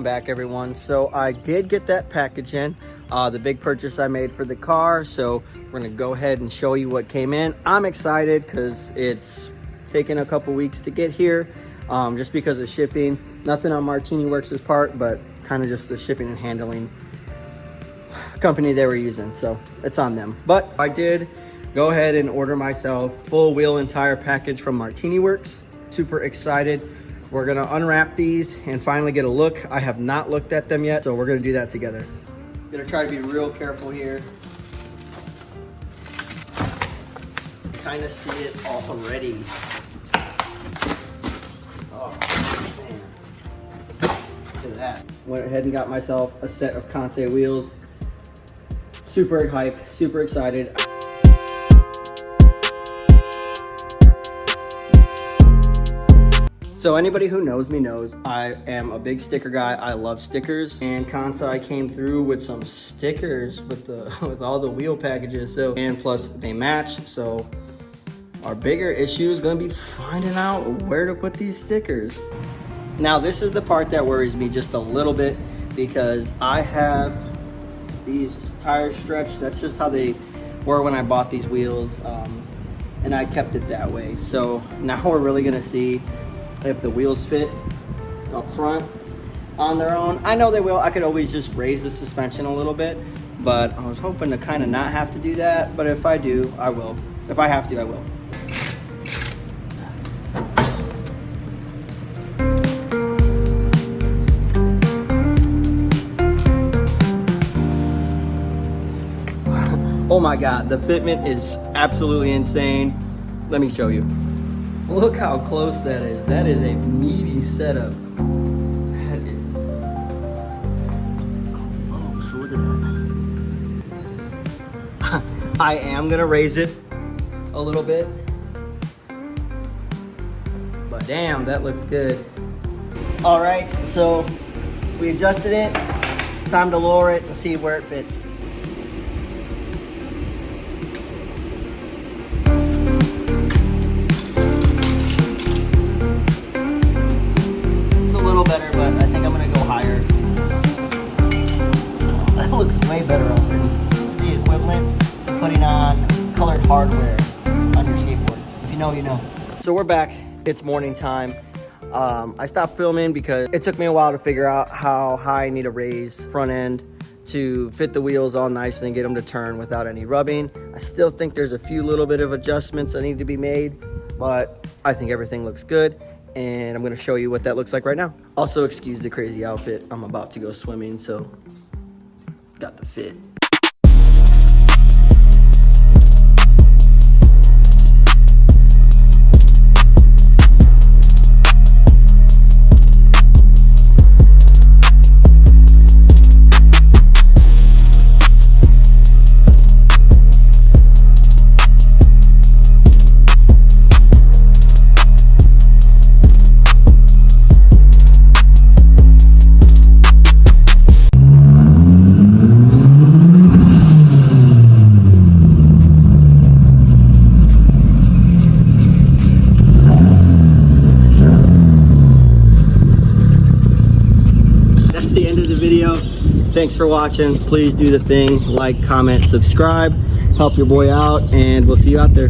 back, everyone. So I did get that package in, the big purchase I made for the car. So we're gonna go ahead and show you what came in. I'm excited because it's taken a couple weeks to get here, just because of shipping. Nothing on martiniworks' part, but kind of just the shipping and handling company they were using. So it's on them. But I did go ahead and order myself full wheel and tire package from martiniworks. Super excited. We're gonna unwrap these and finally get a look. I have not looked at them yet, so we're gonna do that together. Gonna try to be real careful here. Kind of see it already. Oh man, look at that. Went ahead and got myself a set of Kansei wheels. Super hyped, super excited. So anybody who knows me knows I am a big sticker guy. I love stickers, and Kansei came through with some stickers with all the wheel packages. So, and plus they match. So our bigger issue is going to be finding out where to put these stickers. Now this is the part that worries me just a little bit, because I have these tires stretched. That's just how they were when I bought these wheels, and I kept it that way. So now we're really going to see if the wheels fit up front on their own. I know they will. I could always just raise the suspension a little bit, but I was hoping to kind of not have to do that. But if I do, I will. If I have to, I will. Oh my God, the fitment is absolutely insane. Let me show you. Look how close that is. That is a meaty setup. That is close. Look at that. I am gonna raise it a little bit, but damn, that looks good. All right, so we adjusted it. Time to lower it and see where it fits. Better, but I think I'm gonna go higher. That looks way better already. It's the equivalent to putting on colored hardware on your skateboard. If you know, you know. So we're back. It's morning time. I stopped filming because it took me a while to figure out how high I need to raise front end to fit the wheels all nicely and get them to turn without any rubbing. I still think there's a few little bit of adjustments that need to be made, but I think everything looks good. And I'm gonna show you what that looks like right now. Also, excuse the crazy outfit. I'm about to go swimming, so got the fit. Thanks for watching. Please do the thing, like, comment, subscribe, help your boy out, and we'll see you out there.